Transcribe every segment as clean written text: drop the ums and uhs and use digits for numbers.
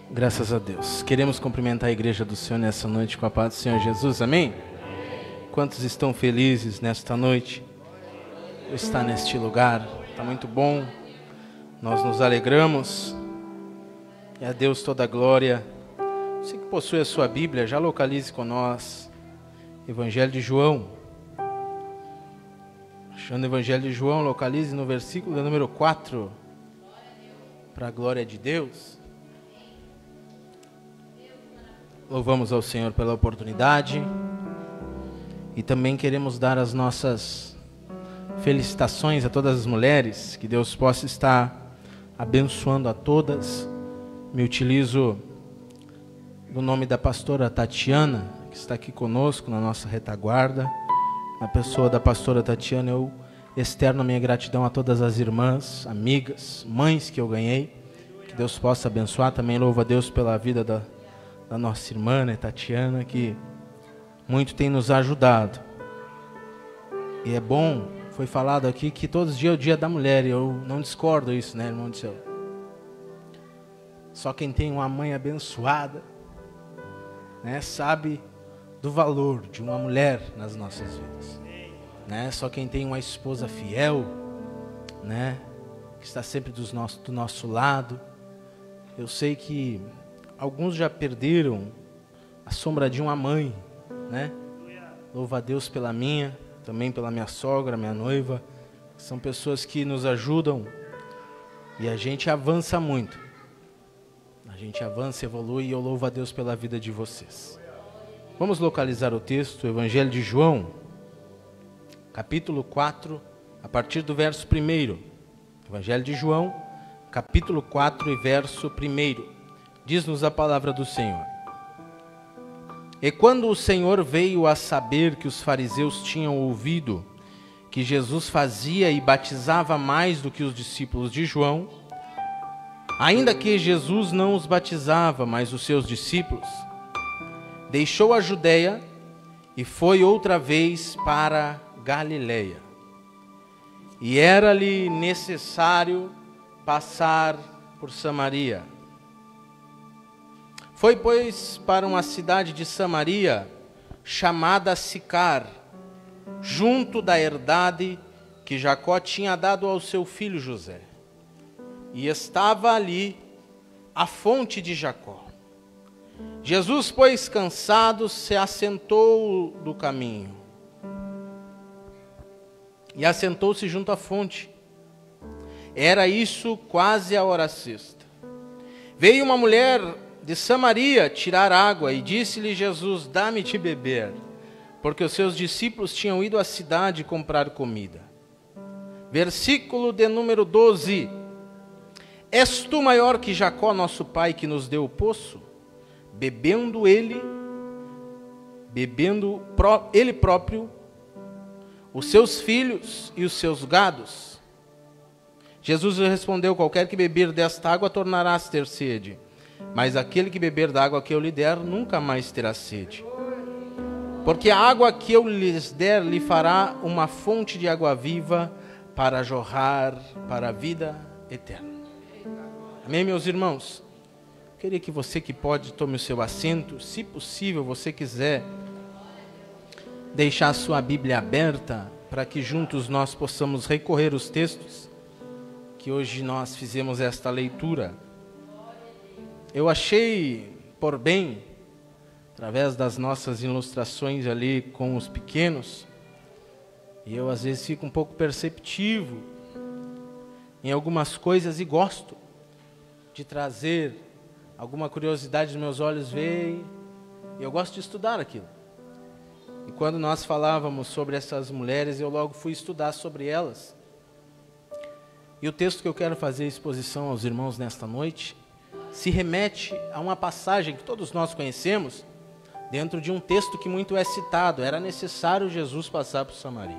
Graças a Deus. Queremos cumprimentar a igreja do Senhor nessa noite com a paz do Senhor Jesus, amém? Quantos estão felizes nesta noite? Está neste lugar, está muito bom. Nós nos alegramos. E a Deus toda a glória. Você que possui a sua Bíblia, já localize com nós Evangelho de João. Achando o Evangelho de João, localize no versículo de número 4. Para a glória de Deus. Louvamos ao Senhor pela oportunidade. E também queremos dar as nossas felicitações a todas as mulheres. Que Deus possa estar abençoando a todas. Me utilizo do nome da pastora Tatiana, que está aqui conosco na nossa retaguarda. Na pessoa da pastora Tatiana, eu externo a minha gratidão a todas as irmãs, amigas, mães que eu ganhei. Que Deus possa abençoar. Também louvo a Deus pela vida da nossa irmã, né, Tatiana, que muito tem nos ajudado. E é bom, foi falado aqui que todos os dias é o dia da mulher, e eu não discordo isso, né, irmão do céu? Só quem tem uma mãe abençoada, né, sabe do valor de uma mulher nas nossas vidas, né? Só quem tem uma esposa fiel, né, que está sempre do nosso lado. Eu sei que alguns já perderam a sombra de uma mãe, né? Louvo a Deus pela minha, também pela minha sogra, minha noiva. São pessoas que nos ajudam e a gente avança muito. A gente avança, evolui, e eu louvo a Deus pela vida de vocês. Vamos localizar o texto, o Evangelho de João, capítulo 4, a partir do verso 1. Evangelho de João, capítulo 4 e verso 1. Diz-nos a palavra do Senhor. E quando o Senhor veio a saber que os fariseus tinham ouvido que Jesus fazia e batizava mais do que os discípulos de João, ainda que Jesus não os batizava, mas os seus discípulos, deixou a Judeia e foi outra vez para Galileia. E era-lhe necessário passar por Samaria. Foi, pois, para uma cidade de Samaria, chamada Sicar, junto da herdade que Jacó tinha dado ao seu filho José. E estava ali a fonte de Jacó. Jesus, pois, cansado, se assentou do caminho. E assentou-se junto à fonte. Era isso quase a hora sexta. Veio uma mulher de Samaria tirar água, e disse-lhe Jesus: dá-me de beber, porque os seus discípulos tinham ido à cidade comprar comida. Versículo de número 12. És tu maior que Jacó, nosso pai, que nos deu o poço? Bebendo ele próprio, os seus filhos e os seus gados? Jesus lhe respondeu: qualquer que beber desta água tornará a ter sede. Mas aquele que beber da água que eu lhe der, nunca mais terá sede. Porque a água que eu lhes der, lhe fará uma fonte de água viva para jorrar para a vida eterna. Amém, meus irmãos? Eu queria que você que pode, tome o seu assento. Se possível, você quiser deixar a sua Bíblia aberta, para que juntos nós possamos recorrer os textos que hoje nós fizemos esta leitura. Eu achei por bem, através das nossas ilustrações ali com os pequenos, e eu às vezes fico um pouco perceptivo em algumas coisas e gosto de trazer alguma curiosidade dos meus olhos veem, e eu gosto de estudar aquilo. E quando nós falávamos sobre essas mulheres, eu logo fui estudar sobre elas. E o texto que eu quero fazer exposição aos irmãos nesta noite se remete a uma passagem que todos nós conhecemos, dentro de um texto que muito é citado. Era necessário Jesus passar por Samaria.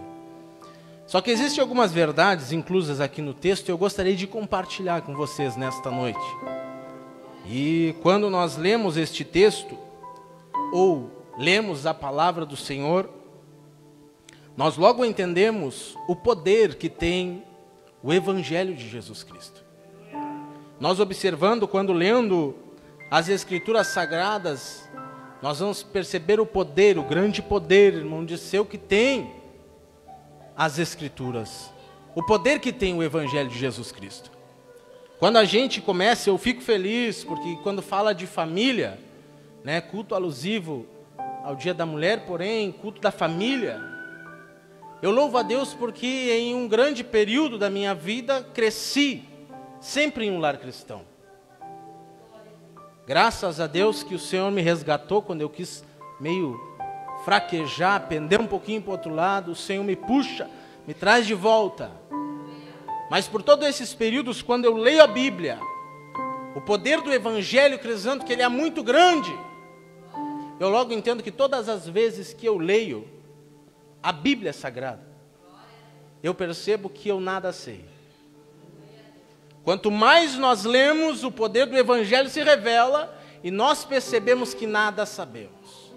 Só que existem algumas verdades inclusas aqui no texto e eu gostaria de compartilhar com vocês nesta noite. E quando nós lemos este texto, ou lemos a palavra do Senhor, nós logo entendemos o poder que tem o Evangelho de Jesus Cristo. Nós observando, quando lendo as Escrituras Sagradas, nós vamos perceber o poder, o grande poder, irmão, de ser o que tem as Escrituras. O poder que tem o Evangelho de Jesus Cristo. Quando a gente começa, eu fico feliz, porque quando fala de família, né, culto alusivo ao Dia da Mulher, porém, culto da família, eu louvo a Deus porque em um grande período da minha vida, cresci sempre em um lar cristão. Graças a Deus que o Senhor me resgatou quando eu quis meio fraquejar, pender um pouquinho para o outro lado, o Senhor me puxa, me traz de volta. Mas por todos esses períodos, quando eu leio a Bíblia, o poder do Evangelho, crendo que ele é muito grande, eu logo entendo que todas as vezes que eu leio a Bíblia Sagrada, eu percebo que eu nada sei. Quanto mais nós lemos, o poder do Evangelho se revela e nós percebemos que nada sabemos.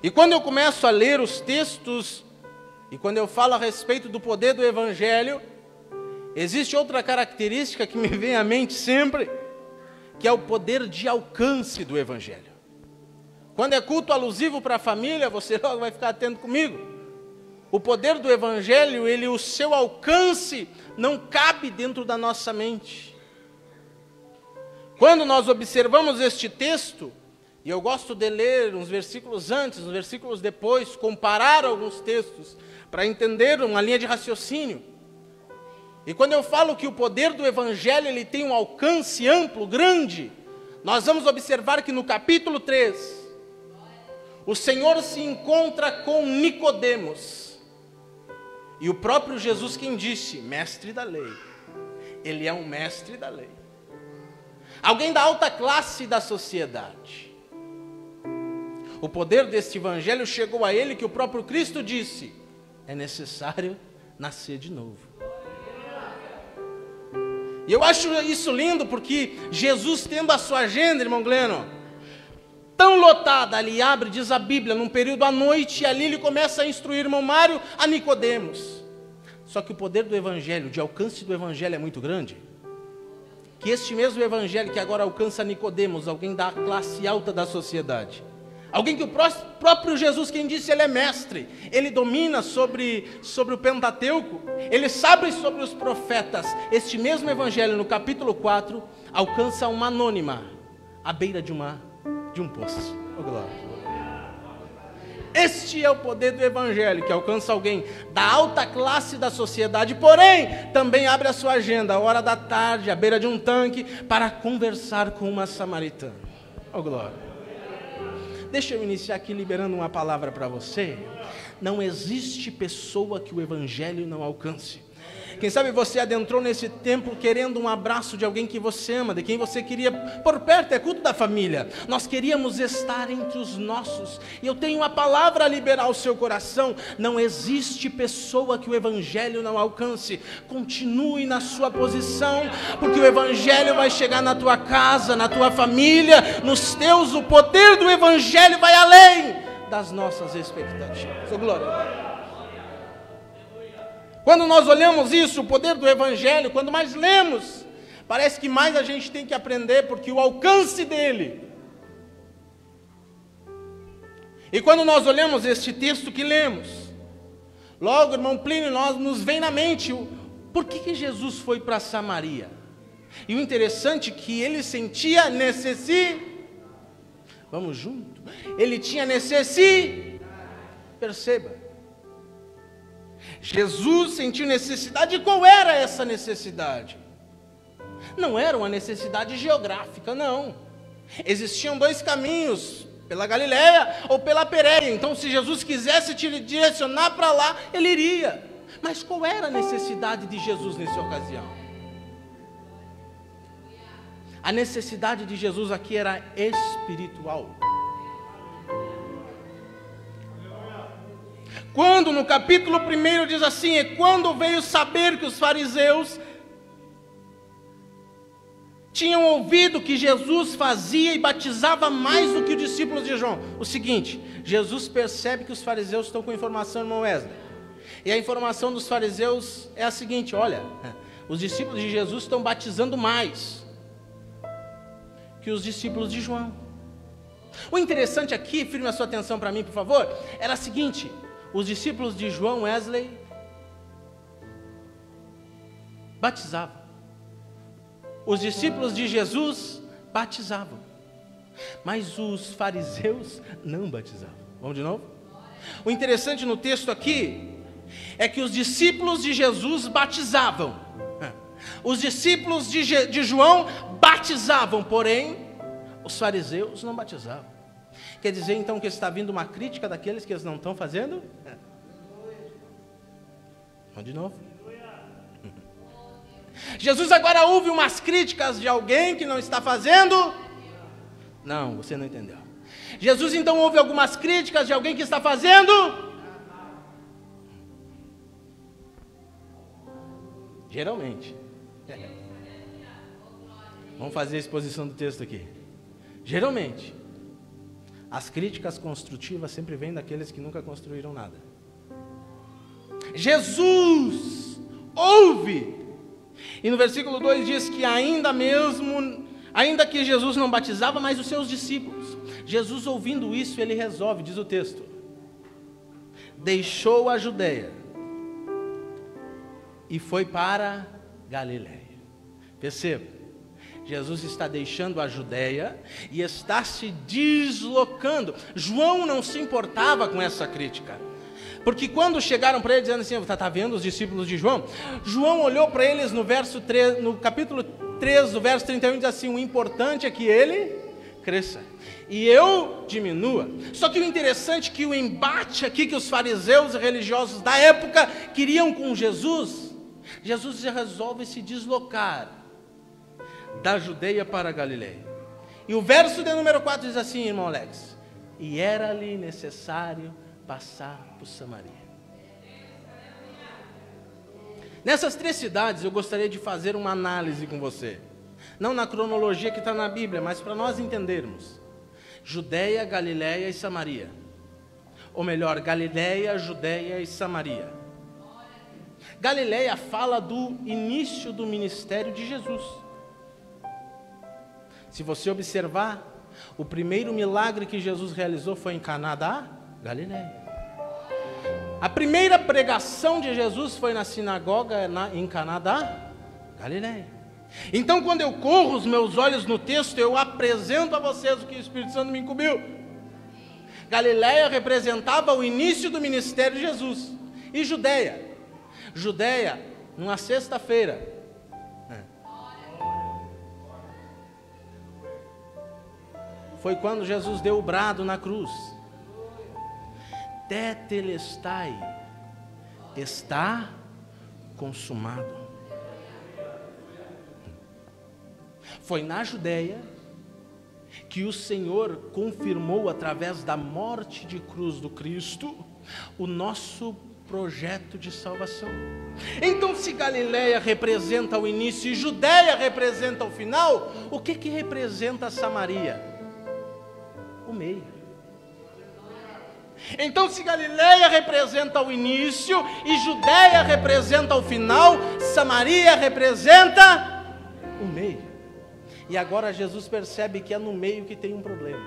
E quando eu começo a ler os textos, e quando eu falo a respeito do poder do Evangelho, existe outra característica que me vem à mente sempre, que é o poder de alcance do Evangelho. Quando é culto alusivo para a família, você logo vai ficar atento comigo. O poder do Evangelho, o seu alcance não cabe dentro da nossa mente. Quando nós observamos este texto, e eu gosto de ler uns versículos antes, uns versículos depois, comparar alguns textos, para entender uma linha de raciocínio. E quando eu falo que o poder do Evangelho ele tem um alcance amplo, grande, nós vamos observar que no capítulo 3, o Senhor se encontra com Nicodemos. E o próprio Jesus quem disse, mestre da lei. Ele é um mestre da lei. Alguém da alta classe da sociedade. O poder deste Evangelho chegou a ele que o próprio Cristo disse, é necessário nascer de novo. E eu acho isso lindo porque Jesus tendo a sua agenda, irmão Gleno, tão lotada, ali abre, diz a Bíblia, num período à noite, e ali ele começa a instruir o irmão Mário a Nicodemos. Só que o poder do Evangelho, de alcance do Evangelho é muito grande, que este mesmo Evangelho que agora alcança Nicodemos, alguém da classe alta da sociedade, alguém que o próprio Jesus, quem disse, ele é mestre, ele domina sobre o Pentateuco, ele sabe sobre os profetas. Este mesmo Evangelho, no capítulo 4, alcança uma anônima, à beira de um poço. Oh, glória. Este é o poder do Evangelho, que alcança alguém da alta classe da sociedade, porém, também abre a sua agenda, a hora da tarde, à beira de um tanque, para conversar com uma samaritana. Oh, glória. Deixa eu iniciar aqui liberando uma palavra para você. Não existe pessoa que o Evangelho não alcance. Quem sabe você adentrou nesse templo querendo um abraço de alguém que você ama, de quem você queria por perto, é culto da família. Nós queríamos estar entre os nossos. E eu tenho uma palavra a liberar ao seu coração. Não existe pessoa que o Evangelho não alcance. Continue na sua posição, porque o Evangelho vai chegar na tua casa, na tua família, nos teus. O poder do Evangelho vai além das nossas expectativas. Oh, glória a Deus. Quando nós olhamos isso, o poder do Evangelho, quando mais lemos, parece que mais a gente tem que aprender, porque o alcance dele. E quando nós olhamos este texto que lemos, logo, irmão Plínio, nos vem na mente, por que Jesus foi para Samaria? E o interessante é que ele sentia vamos junto? Ele tinha perceba. Jesus sentiu necessidade, e qual era essa necessidade? Não era uma necessidade geográfica, não. Existiam dois caminhos, pela Galileia ou pela Pérea. Então, se Jesus quisesse te direcionar para lá, ele iria. Mas qual era a necessidade de Jesus nessa ocasião? A necessidade de Jesus aqui era espiritual. Quando no capítulo 1 diz assim, é quando veio saber que os fariseus tinham ouvido que Jesus fazia e batizava mais do que os discípulos de João. O seguinte, Jesus percebe que os fariseus estão com informação, irmão Wesley. E a informação dos fariseus é a seguinte, olha, os discípulos de Jesus estão batizando mais que os discípulos de João. O interessante aqui, firme a sua atenção para mim, por favor, era o seguinte: os discípulos de João Wesley batizavam. Os discípulos de Jesus batizavam. Mas os fariseus não batizavam. Vamos de novo? O interessante no texto aqui é que os discípulos de Jesus batizavam. Os discípulos de João batizavam, porém os fariseus não batizavam. Quer dizer então que está vindo uma crítica daqueles que eles não estão fazendo? Vamos de novo? Jesus agora ouve umas críticas de alguém que não está fazendo? Não, você não entendeu. Jesus então ouve algumas críticas de alguém que está fazendo? Geralmente. Vamos fazer a exposição do texto aqui. Geralmente, as críticas construtivas sempre vêm daqueles que nunca construíram nada. Jesus ouve. E no versículo 2 diz que ainda que Jesus não batizava, mas os seus discípulos. Jesus ouvindo isso, ele resolve, diz o texto, deixou a Judeia e foi para Galiléia. Perceba, Jesus está deixando a Judeia e está se deslocando. João não se importava com essa crítica, porque quando chegaram para ele dizendo assim, está vendo os discípulos de João? João olhou para eles no capítulo 3, do verso 31, e diz assim, o importante é que ele cresça e eu diminua. Só que o interessante é que o embate aqui que os fariseus e religiosos da época queriam com Jesus resolve se deslocar da Judeia para a Galileia. E o verso de número 4 diz assim, irmão Alex, e era-lhe necessário passar por Samaria. Nessas 3 cidades eu gostaria de fazer uma análise com você, não na cronologia que está na Bíblia, mas para nós entendermos. Judeia, Galileia e Samaria, ou melhor, Galileia, Judeia e Samaria. Galileia fala do início do ministério de Jesus. Se você observar, o primeiro milagre que Jesus realizou foi em Caná da Galileia. A primeira pregação de Jesus foi na sinagoga em Caná da Galileia. Então, quando eu corro os meus olhos no texto, eu apresento a vocês o que o Espírito Santo me incumbiu. Galileia representava o início do ministério de Jesus. E Judeia, numa sexta-feira, foi quando Jesus deu o brado na cruz. Tetelestai, está consumado. Foi na Judeia que o Senhor confirmou através da morte de cruz do Cristo o nosso projeto de salvação. Então, se Galileia representa o início e Judeia representa o final, o que representa Samaria? O meio. Então, se Galileia representa o início e Judeia representa o final, Samaria representa o meio. E agora Jesus percebe que é no meio que tem um problema.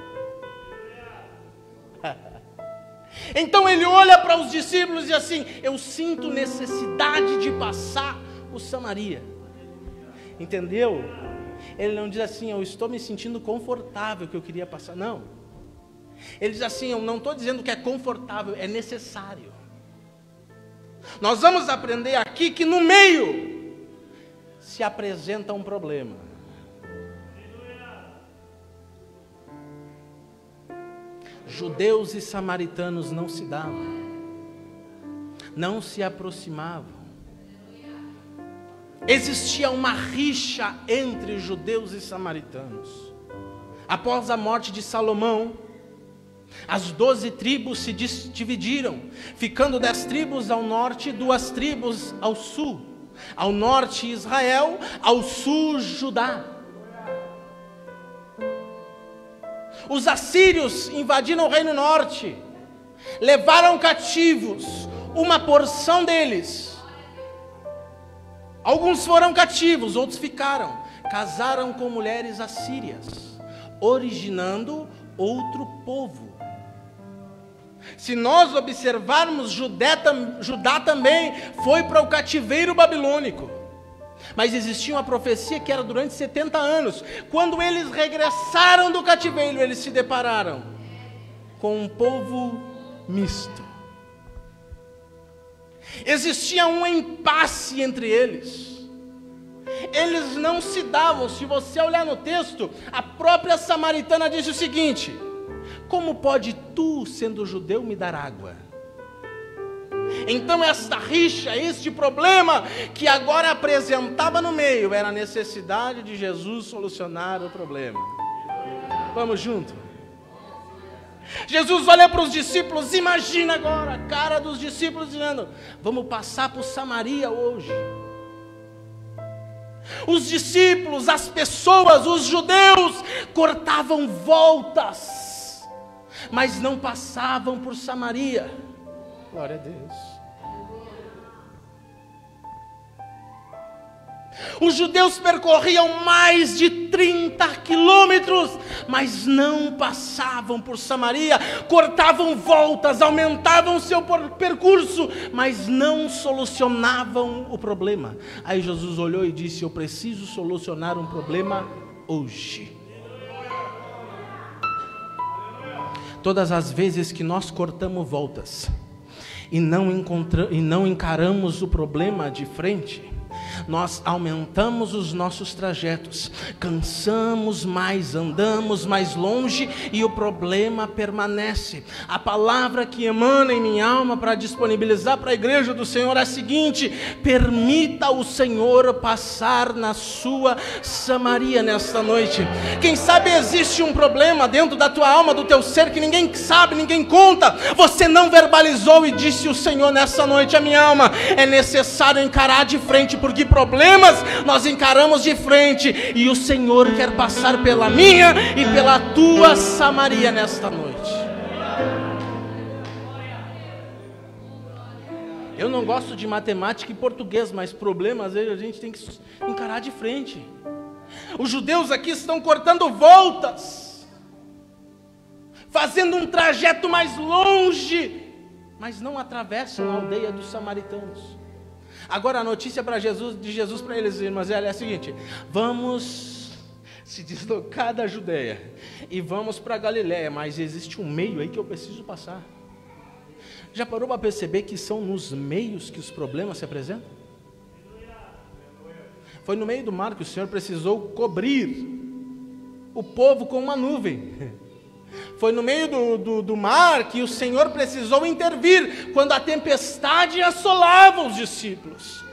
Então ele olha para os discípulos e diz assim, eu sinto necessidade de passar por Samaria. Entendeu? Ele não diz assim, eu estou me sentindo confortável que eu queria passar. Não. Ele diz assim, eu não estou dizendo que é confortável, é necessário. Nós vamos aprender aqui que no meio se apresenta um problema. Judeus e samaritanos não se davam, não se aproximavam. Existia uma rixa entre judeus e samaritanos. Após a morte de Salomão, as 12 tribos se dividiram, ficando 10 tribos ao norte e 2 tribos ao sul. Ao norte Israel, ao sul Judá. Os assírios invadiram o reino norte, levaram cativos uma porção deles. Alguns foram cativos, outros ficaram, casaram com mulheres assírias. originando outro povo. Se nós observarmos, Judá também foi para o cativeiro babilônico. Mas existia uma profecia que era durante 70 anos. Quando eles regressaram do cativeiro, eles se depararam com um povo misto. Existia um impasse entre eles. Eles não se davam. Se você olhar no texto, a própria samaritana disse o seguinte: como pode tu, sendo judeu, me dar água? Então esta rixa, este problema que agora apresentava no meio, era a necessidade de Jesus solucionar o problema. Vamos junto? Jesus olha para os discípulos, imagina agora a cara dos discípulos dizendo: vamos passar por Samaria hoje. Os discípulos, as pessoas, os judeus cortavam voltas, mas não passavam por Samaria. Glória a Deus. Os judeus percorriam mais de 30 quilômetros, mas não passavam por Samaria, cortavam voltas, aumentavam seu percurso, mas não solucionavam o problema. Aí Jesus olhou e disse: eu preciso solucionar um problema hoje. Todas as vezes que nós cortamos voltas e não encaramos o problema de frente, nós aumentamos os nossos trajetos, cansamos mais, andamos mais longe e o problema permanece. A palavra que emana em minha alma para disponibilizar para a igreja do Senhor é a seguinte: permita o Senhor passar na sua Samaria nesta noite. Quem sabe existe um problema dentro da tua alma, do teu ser, que ninguém sabe, ninguém conta, você não verbalizou e disse o Senhor nessa noite: a minha alma, é necessário encarar de frente, porque problemas nós encaramos de frente, e o Senhor quer passar pela minha e pela tua Samaria nesta noite. Eu não gosto de matemática e português, mas problemas às vezes a gente tem que encarar de frente. Os judeus aqui estão cortando voltas, fazendo um trajeto mais longe, mas não atravessam a aldeia dos samaritanos. Agora a notícia de Jesus para eles, irmãs, é a seguinte: vamos se deslocar da Judeia e vamos para Galiléia, mas existe um meio aí que eu preciso passar. Já parou para perceber que são nos meios que os problemas se apresentam? Foi no meio do mar que o Senhor precisou cobrir o povo com uma nuvem. Foi no meio do mar que o Senhor precisou intervir, quando a tempestade assolava os discípulos.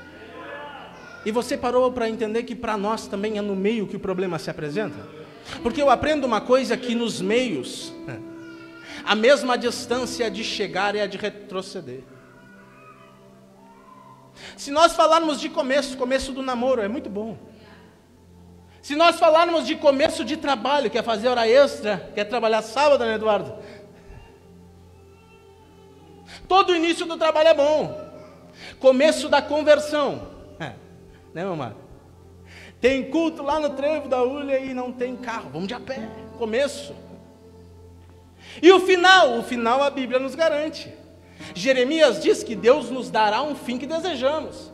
E você parou para entender que para nós também é no meio que o problema se apresenta? Porque eu aprendo uma coisa, que nos meios, a mesma distância de chegar é a de retroceder. Se nós falarmos de começo do namoro, é muito bom. Se nós falarmos de começo de trabalho, quer fazer hora extra, quer trabalhar sábado, né, Eduardo? Todo início do trabalho é bom. Começo da conversão, né, mamãe? Tem culto lá no trevo da Ulha e não tem carro, vamos de a pé, começo. E o final a Bíblia nos garante. Jeremias diz que Deus nos dará um fim que desejamos.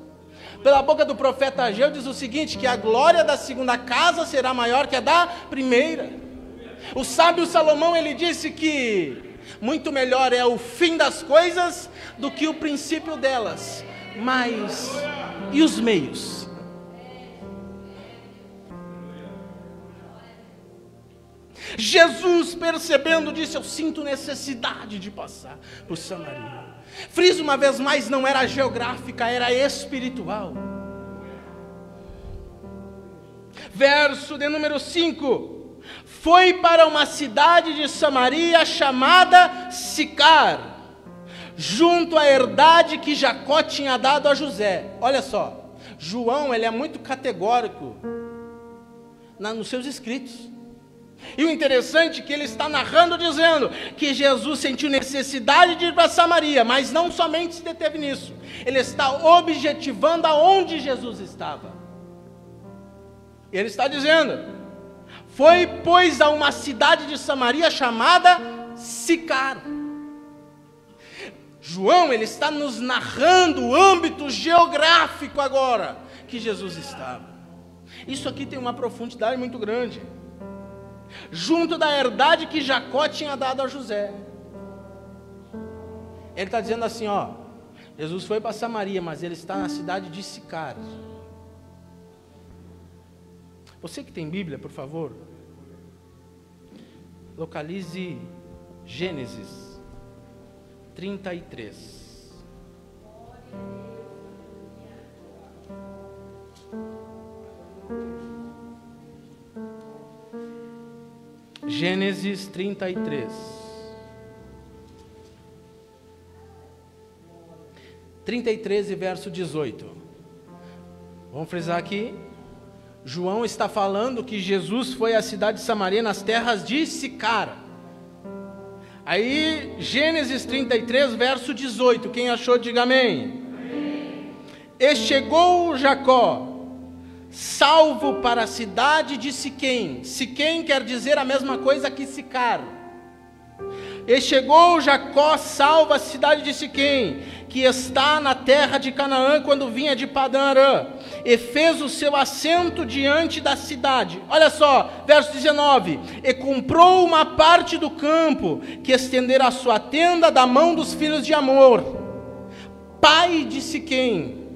Pela boca do profeta Ageu diz o seguinte: que a glória da segunda casa será maior que a da primeira. O sábio Salomão, ele disse que muito melhor é o fim das coisas do que o princípio delas. Mas e os meios? Jesus, percebendo, disse: eu sinto necessidade de passar por Samaria. Friso uma vez mais, não era geográfica, era espiritual. Verso de número 5: foi para uma cidade de Samaria chamada Sicar, junto à herdade que Jacó tinha dado a José. Olha só, João, ele é muito categórico nos seus escritos. E o interessante é que ele está narrando, dizendo que Jesus sentiu necessidade de ir para Samaria, mas não somente se deteve nisso, ele está objetivando aonde Jesus estava. Ele está dizendo: Foi, pois, a uma cidade de Samaria chamada Sicar. João, ele está nos narrando o âmbito geográfico agora que Jesus estava. Isso aqui tem uma profundidade muito grande. Junto da herdade que Jacó tinha dado a José. Ele está dizendo assim, ó, Jesus foi para Samaria, mas ele está na cidade de Sicar. Você que tem Bíblia, por favor, localize Gênesis 33. Gênesis 33. 33 e verso 18. Vamos frisar aqui. João está falando que Jesus foi à cidade de Samaria, nas terras de Sicar. Aí, Gênesis 33, verso 18. Quem achou, diga amém. Amém. E chegou Jacó, salvo para a cidade de Siquém. Siquém quer dizer a mesma coisa que Sicar. E chegou Jacó, salvo a cidade de Siquém, que está na terra de Canaã, quando vinha de Padã Arã, e fez o seu assento diante da cidade. Olha só, verso 19. E comprou uma parte do campo, que estendera a sua tenda da mão dos filhos de Amor, pai de Siquém,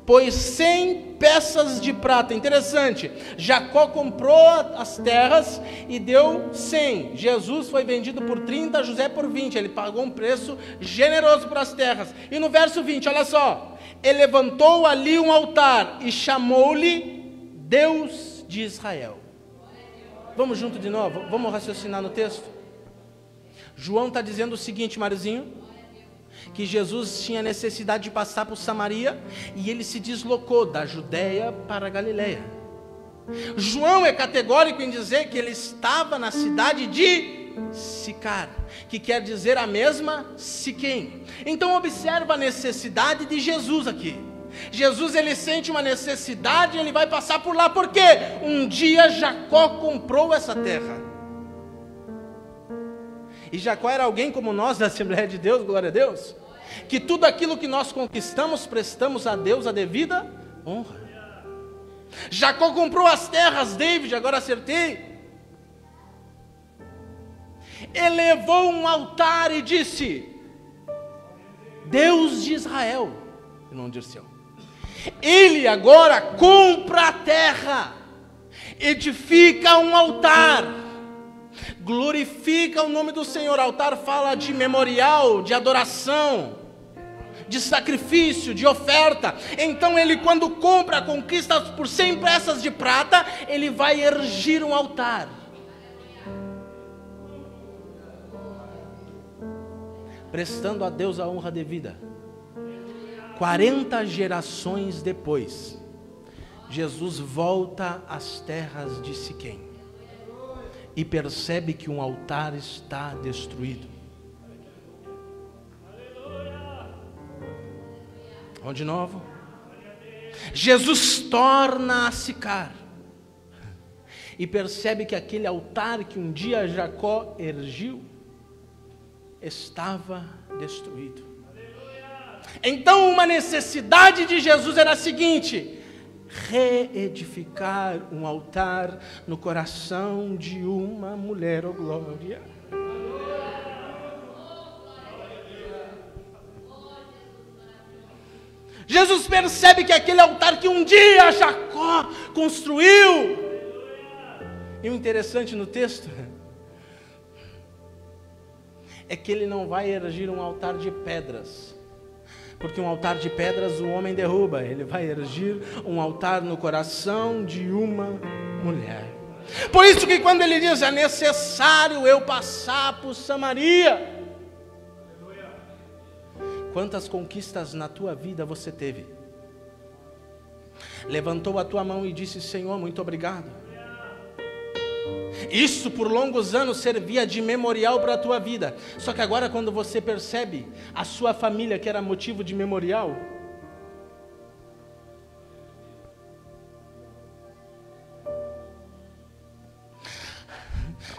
pois 100 peças de prata. Interessante, Jacó comprou as terras e deu 100. Jesus foi vendido por 30, José por 20. Ele pagou um preço generoso para as terras. E no verso 20, olha só. Ele levantou ali um altar e chamou-lhe Deus de Israel. Vamos junto de novo? Vamos raciocinar no texto? João está dizendo o seguinte, Marizinho, que Jesus tinha necessidade de passar por Samaria e ele se deslocou da Judeia para a Galileia. João é categórico em dizer que ele estava na cidade de Sicar, que quer dizer a mesma Siquém. Então observa a necessidade de Jesus aqui. Jesus, ele sente uma necessidade e ele vai passar por lá, porque um dia Jacó comprou essa terra. E Jacó era alguém como nós da Assembleia de Deus, glória a Deus, que tudo aquilo que nós conquistamos, prestamos a Deus a devida honra. Jacó comprou as terras, David, agora acertei. Elevou um altar e disse: Deus de Israel, e não de Sião. Ele agora compra a terra, edifica um altar, glorifica o nome do Senhor. Altar fala de memorial, de adoração, de sacrifício, de oferta. Então ele, quando compra, conquista por 100 peças de prata, ele vai erigir um altar, prestando a Deus a honra devida. 40 gerações depois, Jesus volta às terras de Siquém e percebe que um altar está destruído. Vamos de novo. Jesus torna a Sicar e percebe que aquele altar que um dia Jacó erigiu estava destruído. Então uma necessidade de Jesus era a seguinte: reedificar um altar no coração de uma mulher, oh glória. Jesus percebe que aquele altar que um dia Jacó construiu. E o interessante no texto é que ele não vai erigir um altar de pedras, porque um altar de pedras o homem derruba. Ele vai erigir um altar no coração de uma mulher. Por isso que quando ele diz: é necessário eu passar por Samaria. Quantas conquistas na tua vida você teve? Levantou a tua mão e disse: Senhor, muito obrigado. Isso por longos anos servia de memorial para a tua vida. Só que agora, quando você percebe a sua família que era motivo de memorial,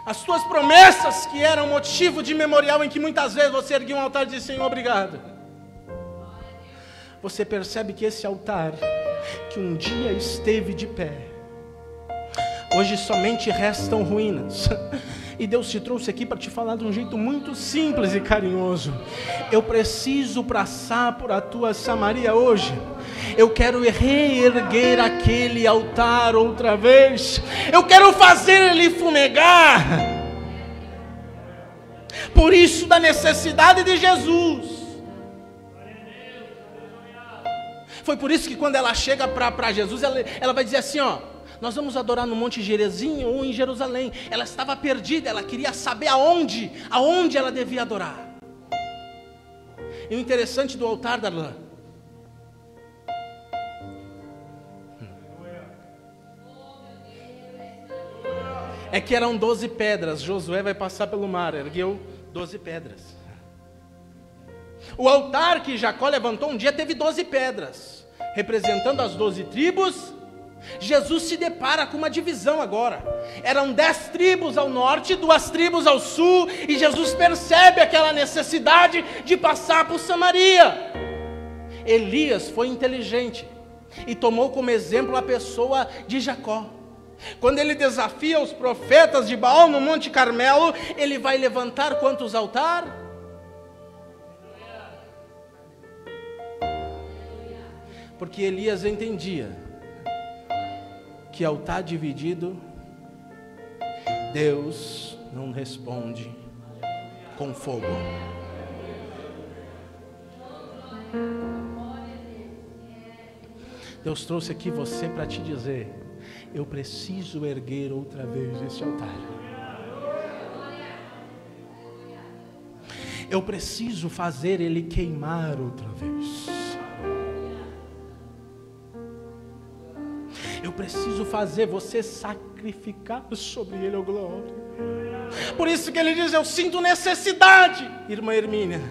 As tuas promessas que eram motivo de memorial em que muitas vezes você erguia um altar e disse: Senhor, obrigado. Você percebe que esse altar, que um dia esteve de pé, hoje somente restam ruínas. E Deus te trouxe aqui para te falar de um jeito muito simples e carinhoso. Eu preciso passar por a tua Samaria hoje. Eu quero reerguer aquele altar outra vez. Eu quero fazer ele fumegar. Por isso da necessidade de Jesus. Foi por isso que quando ela chega para Jesus, ela vai dizer assim, ó: nós vamos adorar no Monte Gerizim ou em Jerusalém. Ela estava perdida, ela queria saber aonde ela devia adorar. E o interessante do altar, Darlan, é que eram 12 pedras. Josué vai passar pelo mar, ergueu 12 pedras. O altar que Jacó levantou um dia teve 12 pedras, representando as 12 tribos. Jesus se depara com uma divisão agora. Eram 10 tribos ao norte, 2 tribos ao sul, e Jesus percebe aquela necessidade de passar por Samaria. Elias foi inteligente e tomou como exemplo a pessoa de Jacó. Quando ele desafia os profetas de Baal no Monte Carmelo, ele vai levantar quantos altares? Porque Elias entendia que altar dividido, Deus não responde com fogo. Deus trouxe aqui você para te dizer: eu preciso erguer outra vez esse altar. Eu preciso fazer ele queimar outra vez. Eu preciso fazer você sacrificar sobre ele, oh glória. Por isso que ele diz: eu sinto necessidade, irmã Hermínia.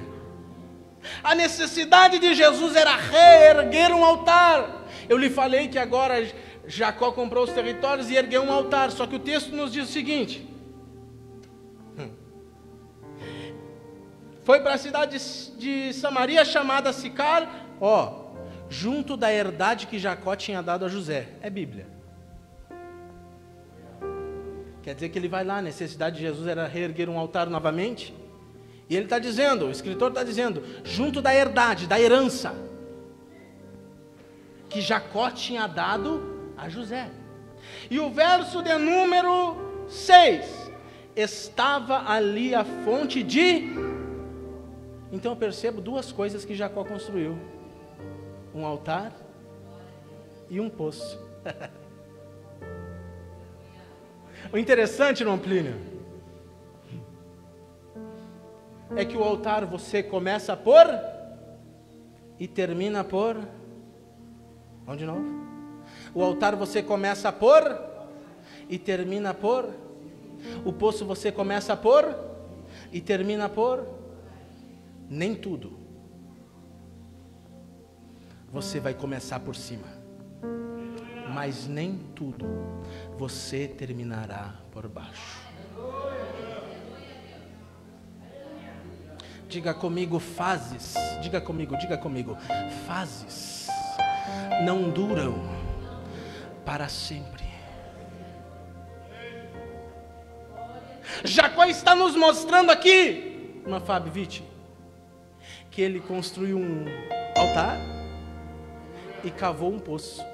A necessidade de Jesus era reerguer um altar. Eu lhe falei que agora Jacó comprou os territórios e ergueu um altar. Só que o texto nos diz o seguinte: foi para a cidade de Samaria, chamada Sicar, junto da herdade que Jacó tinha dado a José. É Bíblia. Quer dizer que ele vai lá, a necessidade de Jesus era reerguer um altar novamente. E ele está dizendo, o escritor está dizendo, junto da herdade, da herança, que Jacó tinha dado a José. E o verso de número 6, estava ali a fonte de... Então eu percebo 2 coisas que Jacó construiu: um altar e um poço. O interessante, irmão Plínio, é que o altar você começa por e termina por... Vamos de novo. O altar você começa por e termina por... O poço você começa por e termina por... Nem tudo você vai começar por cima, mas nem tudo você terminará por baixo. Diga comigo, fases. Diga comigo, fases não duram para sempre. Jacó está nos mostrando aqui, irmã Fábio Vitti, que ele construiu um altar e cavou um poço.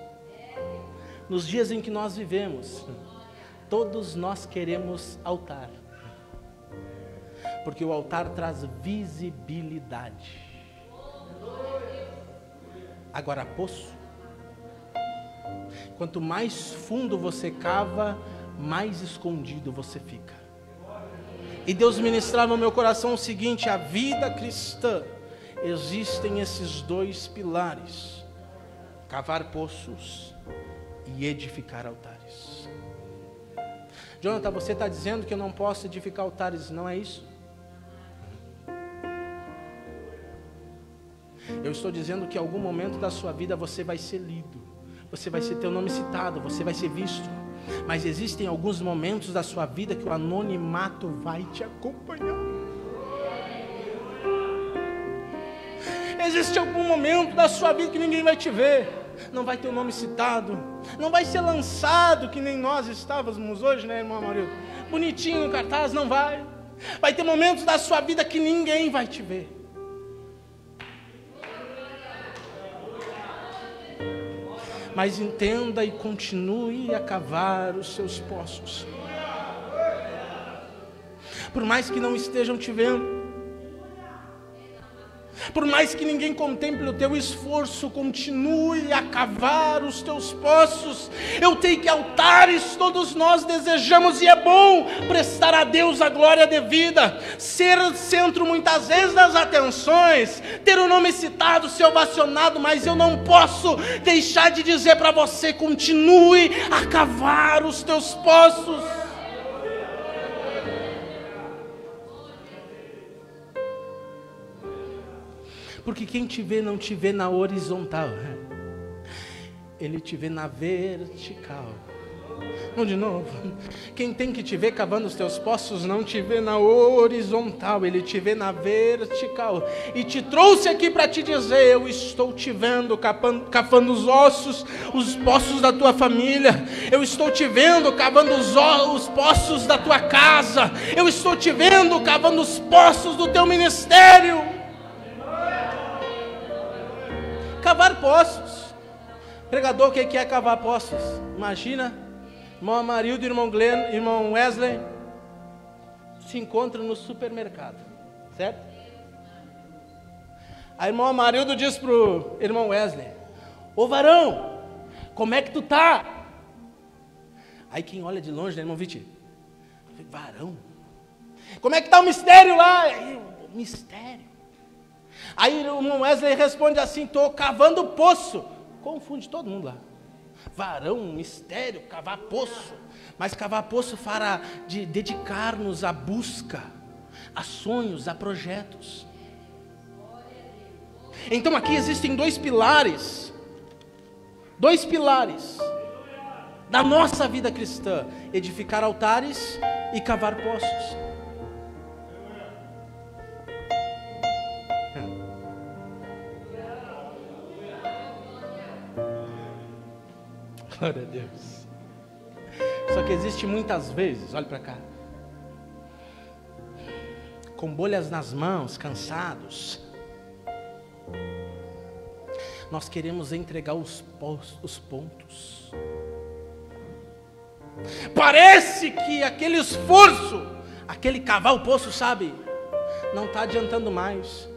Nos dias em que nós vivemos, todos nós queremos altar, porque o altar traz visibilidade. Agora, poço, quanto mais fundo você cava, mais escondido você fica. E Deus ministrava no meu coração o seguinte: a vida cristã, existem esses 2 pilares: cavar poços e edificar altares. Jonathan, você está dizendo que eu não posso edificar altares, não é isso? Eu estou dizendo que em algum momento da sua vida você vai ser lido, você vai ser teu nome citado, você vai ser visto. Mas existem alguns momentos da sua vida que o anonimato vai te acompanhar. Existe algum momento da sua vida que ninguém vai te ver, não vai ter o nome citado, não vai ser lançado que nem nós estávamos hoje, né, irmão Amarildo? Bonitinho no cartaz, não vai. Vai ter momentos da sua vida que ninguém vai te ver. Mas entenda e continue a cavar os seus poços. Por mais que não estejam te vendo, por mais que ninguém contemple o teu esforço, continue a cavar os teus poços. Eu tenho que altares todos nós desejamos, e é bom prestar a Deus a glória devida, ser centro muitas vezes das atenções, ter o nome citado, ser ovacionado, mas eu não posso deixar de dizer para você: continue a cavar os teus poços. Porque quem te vê não te vê na horizontal, ele te vê na vertical. Vamos de novo. Quem tem que te ver cavando os teus poços não te vê na horizontal, ele te vê na vertical. E te trouxe aqui para te dizer: eu estou te vendo cavando os ossos, os poços da tua família. Eu estou te vendo cavando os poços da tua casa. Eu estou te vendo cavando os poços do teu ministério. Cavar poços. Pregador, o que é cavar poços? Imagina, irmão Amarildo e irmão Glenn, irmão Wesley se encontram no supermercado, certo? Aí irmão Amarildo diz pro irmão Wesley: ô varão, como é que tu tá? Aí quem olha de longe, né, irmão Viti? Varão, como é que tá o mistério lá? Aí, o mistério. Aí o irmão Wesley responde assim: estou cavando poço. Confunde todo mundo lá. Varão, mistério, cavar poço. Mas cavar poço para de dedicar-nos à busca, a sonhos, a projetos. Então aqui existem dois pilares da nossa vida cristã: edificar altares e cavar poços. Glória a Deus. Só que existe muitas vezes, olha para cá, com bolhas nas mãos, cansados, nós queremos entregar os pontos. Parece que aquele esforço, aquele cavar o poço, sabe, não está adiantando mais.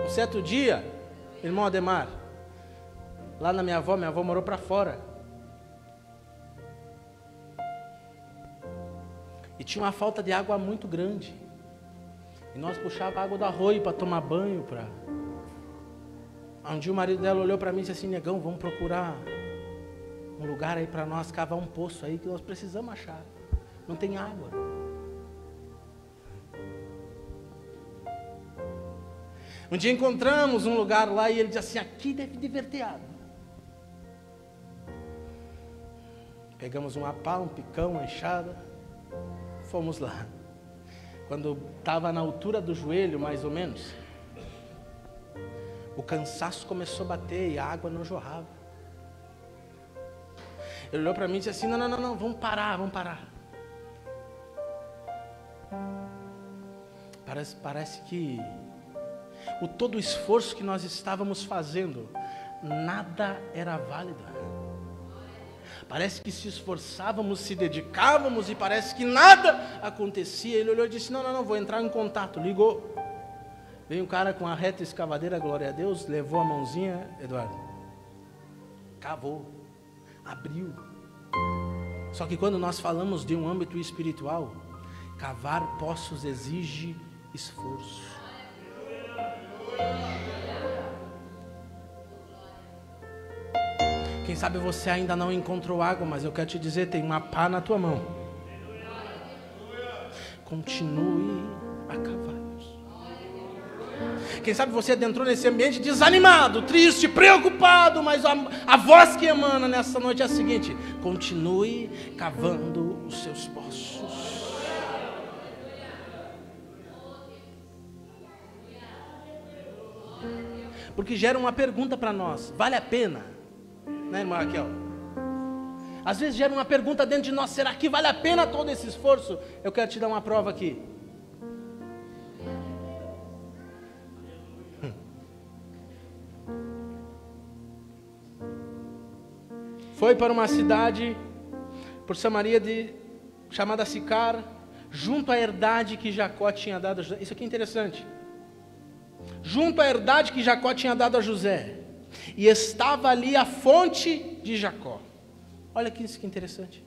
Um certo dia, irmão Ademar, lá na minha avó morou para fora. E tinha uma falta de água muito grande. E nós puxávamos a água do arroio para tomar banho. Um dia o marido dela olhou para mim e disse assim: negão, vamos procurar um lugar aí para nós cavar um poço aí que nós precisamos achar. Não tem água. Um dia encontramos um lugar lá e ele disse assim: aqui deve ter água. Pegamos uma pá, um picão, uma enxada, fomos lá. Quando estava na altura do joelho, mais ou menos, o cansaço começou a bater e a água não jorrava. Ele olhou para mim e disse assim: não, vamos parar. Parece que todo o esforço que nós estávamos fazendo, nada era válido. Parece que se esforçávamos, se dedicávamos e parece que nada acontecia. Ele olhou e disse: não, vou entrar em contato. Ligou. Veio um cara com a reta escavadeira, glória a Deus, levou a mãozinha, Eduardo, cavou, abriu. Só que quando nós falamos de um âmbito espiritual, cavar poços exige esforço. Quem sabe você ainda não encontrou água, mas eu quero te dizer, tem uma pá na tua mão. Continue a cavar. Quem sabe você adentrou nesse ambiente desanimado, triste, preocupado, mas a voz que emana nessa noite é a seguinte: continue cavando os seus poços. Porque gera uma pergunta para nós: vale a pena? Né, irmã Raquel? Às vezes gera uma pergunta dentro de nós: será que vale a pena todo esse esforço? Eu quero te dar uma prova aqui. Foi para uma cidade por Samaria chamada Sicar, junto à herdade que Jacó tinha dado a José. Isso aqui é interessante. Junto à herdade que Jacó tinha dado a José. E estava ali a fonte de Jacó. Olha que isso que interessante.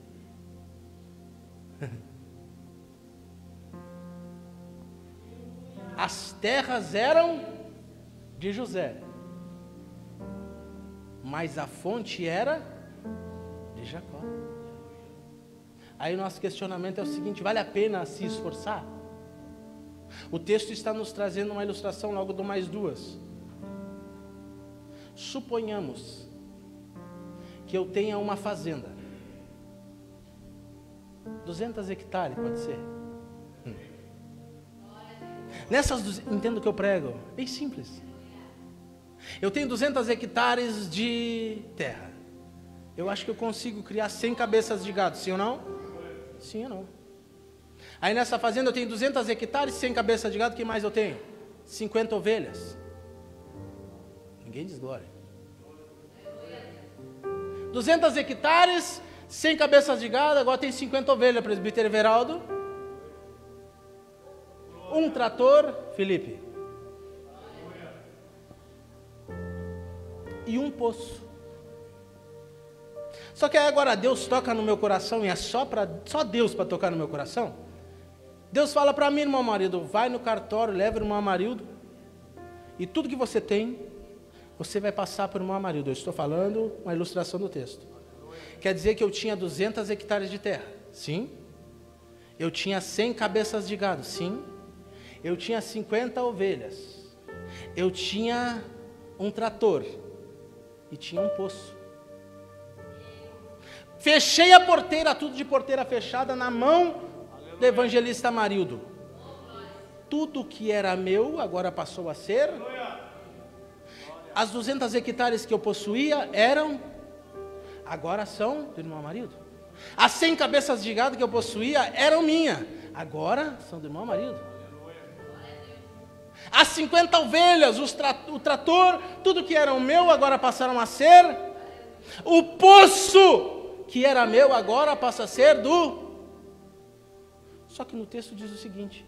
As terras eram de José, mas a fonte era de Jacó. Aí o nosso questionamento é o seguinte: vale a pena se esforçar? O texto está nos trazendo uma ilustração, logo do mais duas. Suponhamos que eu tenha uma fazenda, 200 hectares, pode ser. Entendo o que eu prego, bem simples. Eu tenho 200 hectares de terra. Eu acho que eu consigo criar 100 cabeças de gado, sim ou não? Sim ou não? Aí nessa fazenda eu tenho 200 hectares, 100 cabeças de gado, o que mais eu tenho? 50 ovelhas. Ninguém diz glória. 200 hectares, 100 cabeças de gado, agora tem 50 ovelhas, presbítero Everaldo. Um trator, Felipe. E um poço. Só que aí agora Deus toca no meu coração, e é só Deus para tocar no meu coração. Deus fala para mim, irmão Amarildo: vai no cartório, leva o irmão Amarildo, e tudo que você tem, você vai passar para o irmão Amarildo. Eu estou falando uma ilustração do texto. Quer dizer que eu tinha 200 hectares de terra? Sim. Eu tinha 100 cabeças de gado? Sim. Eu tinha 50 ovelhas. Eu tinha um trator. E tinha um poço. Fechei a porteira, tudo de porteira fechada, na mão do evangelista Amarildo. Tudo que era meu agora passou a ser. As 200 hectares que eu possuía agora são do irmão Amarildo. As 100 cabeças de gado que eu possuía eram minha, agora são do irmão Amarildo. As 50 ovelhas, o trator, tudo que era meu agora passaram a ser. O poço que era meu agora passa a ser do. Só que no texto diz o seguinte: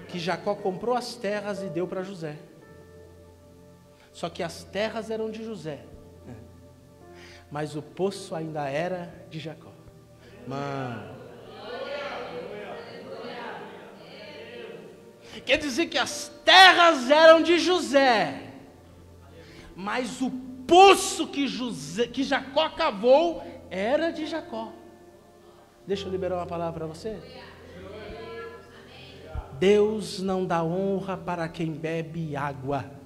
que Jacó comprou as terras e deu para José. Só que as terras eram de José, mas o poço ainda era de Jacó. Mano, quer dizer que as terras eram de José, mas o poço que Jacó cavou era de Jacó. Deixa eu liberar uma palavra para você. Deus não dá honra para quem bebe água.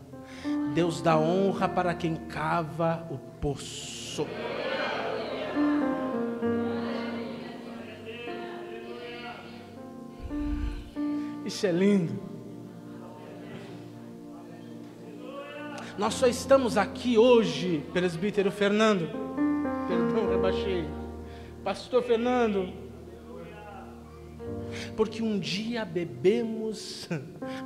Deus dá honra para quem cava o poço. Isso é lindo. Nós só estamos aqui hoje, presbítero Fernando. Perdão, rebaixei. Pastor Fernando. Porque um dia bebemos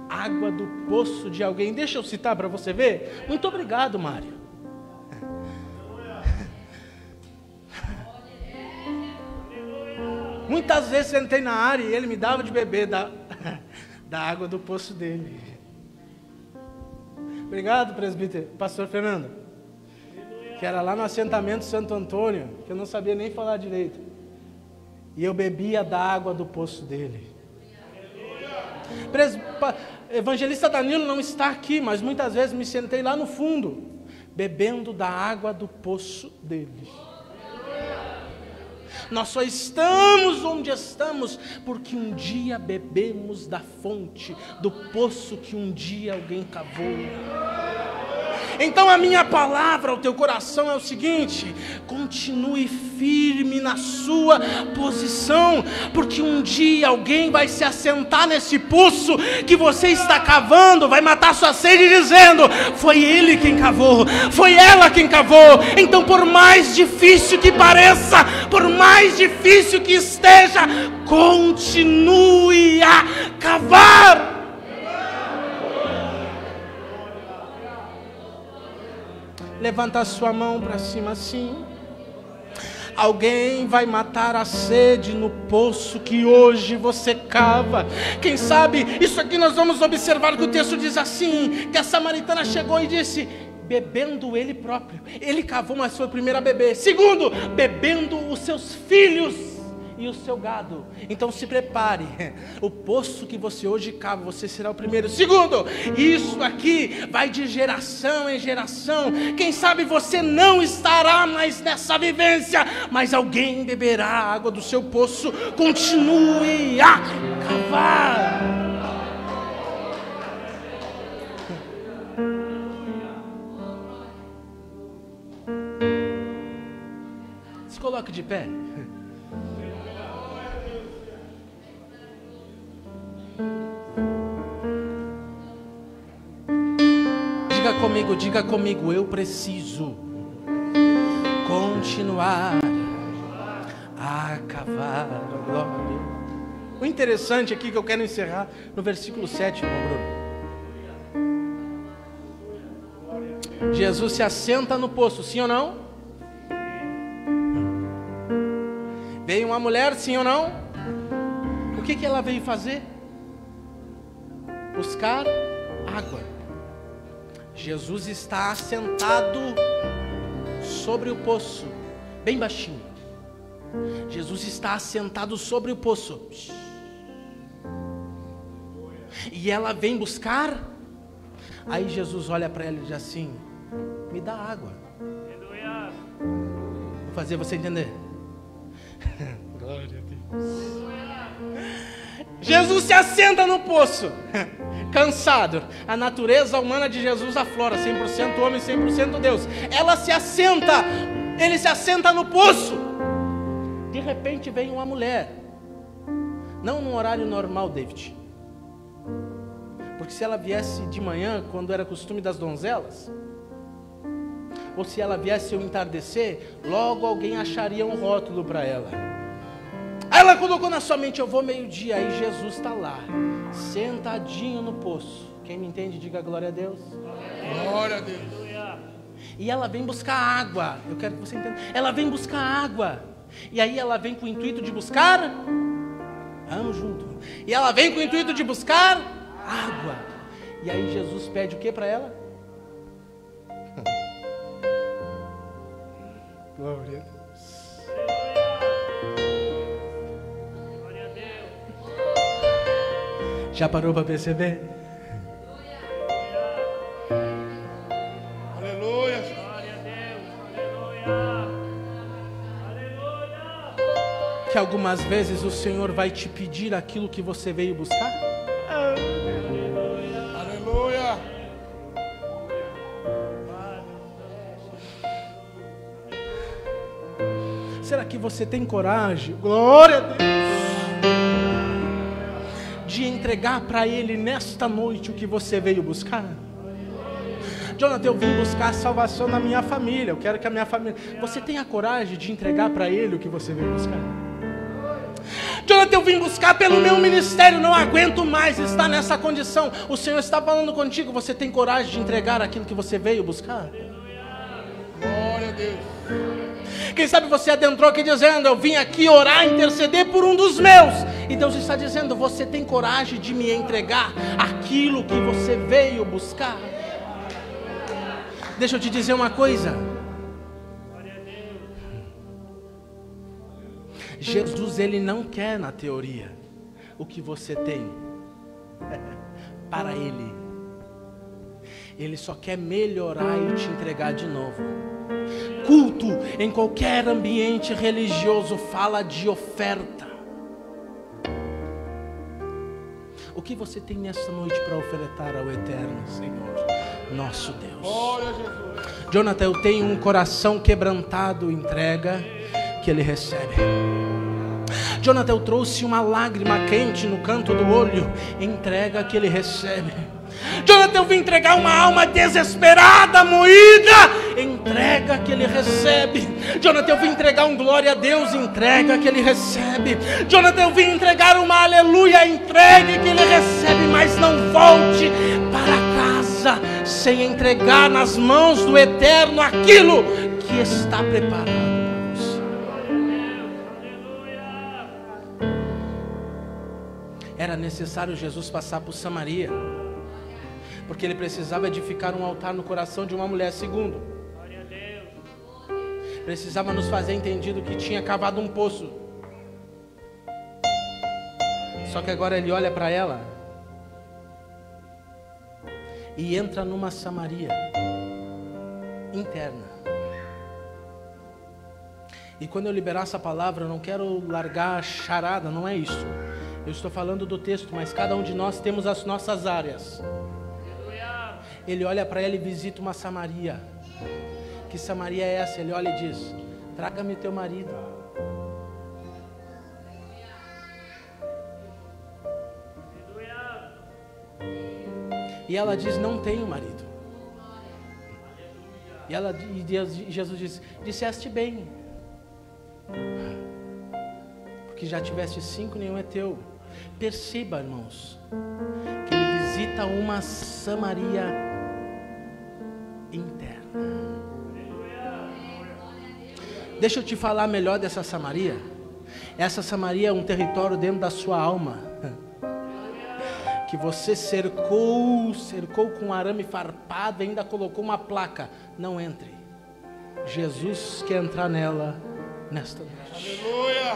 água do poço de alguém. Deixa eu citar para você ver. Muito obrigado, Mário. Muitas vezes sentei na área e ele me dava de beber da água do poço dele. Obrigado, presbítero, pastor Fernando. Que era lá no assentamento Santo Antônio, que eu não sabia nem falar direito. E eu bebia da água do poço dele. Evangelista Danilo não está aqui, mas muitas vezes me sentei lá no fundo, bebendo da água do poço dele. Nós só estamos onde estamos porque um dia bebemos da fonte, do poço que um dia alguém cavou. Então a minha palavra ao teu coração é o seguinte: continue firme na sua posição, porque um dia alguém vai se assentar nesse poço que você está cavando, vai matar sua sede dizendo: foi ele quem cavou, foi ela quem cavou. Então, por mais difícil que pareça, por mais difícil que esteja, continue a cavar. Levanta a sua mão para cima assim. Alguém vai matar a sede no poço que hoje você cava. Quem sabe, isso aqui nós vamos observar que o texto diz assim, que a samaritana chegou e disse, bebendo ele próprio. Ele cavou, mas foi o primeiro a beber. Segundo, bebendo os seus filhos e o seu gado. Então se prepare, o poço que você hoje cava, você será o primeiro. Segundo, isso aqui vai de geração em geração. Quem sabe você não estará mais nessa vivência, mas alguém beberá a água do seu poço. Continue a cavar. Se coloque de pé. Diga comigo, eu preciso continuar a cavar. Glória. O interessante aqui que eu quero encerrar no versículo 7, irmão Bruno. Jesus se assenta no poço, sim ou não? Veio uma mulher, sim ou não? O que ela veio fazer? Buscar água. Jesus está assentado sobre o poço, bem baixinho. Jesus está assentado sobre o poço. E ela vem buscar. Aí Jesus olha para ela e diz assim: me dá água. Vou fazer você entender. Glória a Deus. Jesus se assenta no poço, cansado. A natureza humana de Jesus aflora, 100% homem, 100% Deus. Ela se assenta, ele se assenta no poço. De repente vem uma mulher, não no horário normal, David, porque se ela viesse de manhã, quando era costume das donzelas, ou se ela viesse ao entardecer, logo alguém acharia um rótulo para ela. Aí ela colocou na sua mente: eu vou meio-dia. Aí Jesus está lá, sentadinho no poço. Quem me entende, diga glória a Deus. Glória a Deus. E ela vem buscar água. Eu quero que você entenda. Ela vem buscar água. E aí ela vem com o intuito de buscar. Vamos junto. E ela vem com o intuito de buscar água. E aí Jesus pede o que para ela? Glória a Deus. Já parou para perceber? Aleluia. Que algumas vezes o Senhor vai te pedir aquilo que você veio buscar? Aleluia. Será que você tem coragem? Glória a Deus. De entregar para Ele nesta noite o que você veio buscar? Jonathan, eu vim buscar a salvação da minha família. Eu quero que a minha família... Você tem a coragem de entregar para Ele o que você veio buscar? Jonathan, eu vim buscar pelo meu ministério. Não aguento mais estar nessa condição. O Senhor está falando contigo. Você tem coragem de entregar aquilo que você veio buscar? Glória a Deus. Quem sabe você adentrou aqui dizendo: eu vim aqui orar, interceder por um dos meus. E Deus está dizendo: você tem coragem de me entregar aquilo que você veio buscar? Deixa eu te dizer uma coisa. Jesus, Ele não quer na teoria o que você tem para Ele. Ele só quer melhorar e te entregar de novo. culto, em qualquer ambiente religioso, fala de oferta. O que você tem nessa noite para ofertar ao eterno Senhor, nosso Deus? Glória a Jesus. Jonathan, eu tenho um coração quebrantado, entrega que ele recebe. Jonathan, eu trouxe uma lágrima quente no canto do olho, entrega que ele recebe. Jonathan, eu vim entregar uma alma desesperada, moída, entrega que ele recebe. Jonathan, eu vim entregar um glória a Deus, entrega que ele recebe. Jonathan, eu vim entregar uma aleluia, entregue que ele recebe. Mas não volte para casa sem entregar nas mãos do Eterno aquilo que está preparado para você. Era necessário Jesus passar por Samaria, porque ele precisava edificar um altar no coração de uma mulher. Segundo, precisava nos fazer entendido que tinha cavado um poço. Só que agora ele olha para ela e entra numa Samaria interna. E quando eu liberar essa palavra, eu não quero largar a charada, não é isso. Eu estou falando do texto, mas cada um de nós temos as nossas áreas. Ele olha para ela e visita uma Samaria. Que Samaria é essa? Ele olha e diz: traga-me teu marido. E ela diz: não tenho marido. E Jesus diz: disseste bem, porque já tiveste 5, nenhum é teu. Perceba, irmãos, que ele visita uma Samaria interna. Deixa eu te falar melhor dessa Samaria. Essa Samaria é um território dentro da sua alma, que você cercou com arame farpado e ainda colocou uma placa: não entre. Jesus quer entrar nela nesta noite. Aleluia.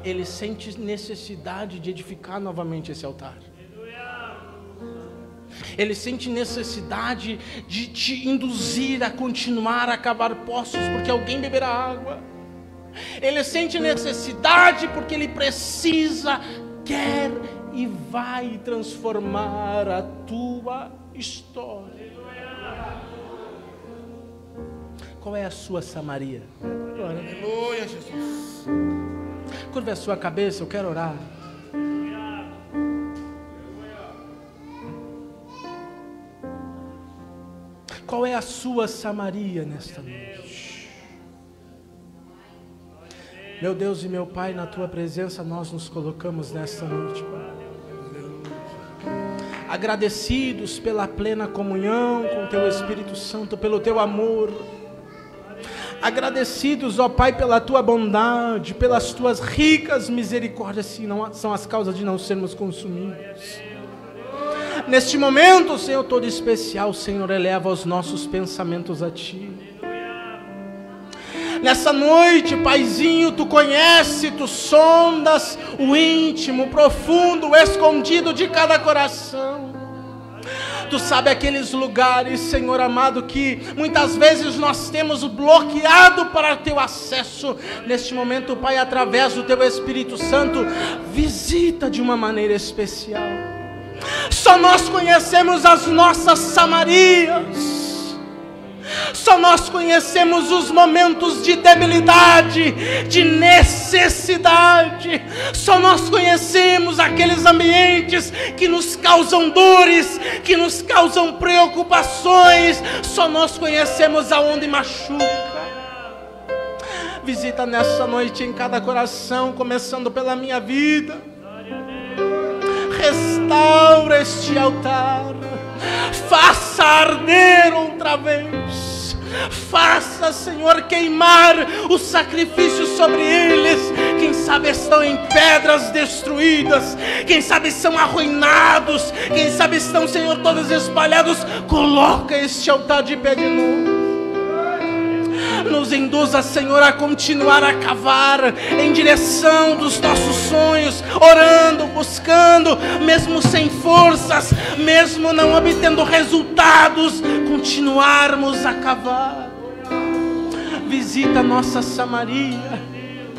Ele sente necessidade de edificar novamente esse altar. Ele sente necessidade de te induzir a continuar a cavar poços, porque alguém beberá água. Ele sente necessidade porque ele precisa, quer e vai transformar a tua história. Qual é a sua Samaria? Aleluia, Jesus. Curva a sua cabeça, eu quero orar. Qual é a sua Samaria nesta noite? Meu Deus e meu Pai, na tua presença nós nos colocamos nesta noite, Pai. Agradecidos pela plena comunhão com o teu Espírito Santo, pelo teu amor. Agradecidos, ó Pai, pela tua bondade, pelas tuas ricas misericórdias, se não são as causas de não sermos consumidos. Neste momento, Senhor, todo especial, Senhor, eleva os nossos pensamentos a Ti. Nessa noite, Paizinho, Tu conheces, Tu sondas o íntimo, o profundo, o escondido de cada coração. Tu sabe aqueles lugares, Senhor amado, que muitas vezes nós temos bloqueado para o Teu acesso. Neste momento, Pai, através do Teu Espírito Santo, visita de uma maneira especial. Só nós conhecemos as nossas Samarias. Só nós conhecemos os momentos de debilidade, de necessidade. Só nós conhecemos aqueles ambientes que nos causam dores, que nos causam preocupações. Só nós conhecemos aonde machuca. Visita nessa noite em cada coração, começando pela minha vida. Restaura este altar. Faça arder outra vez. Faça, Senhor, queimar o sacrifício sobre eles. Quem sabe estão em pedras destruídas. Quem sabe são arruinados. Quem sabe estão, Senhor, todos espalhados. Coloca este altar de pé de novo. Nos induza, Senhor, a continuar a cavar em direção dos nossos sonhos, orando, buscando, mesmo sem forças, mesmo não obtendo resultados, continuarmos a cavar. Visita nossa Samaria.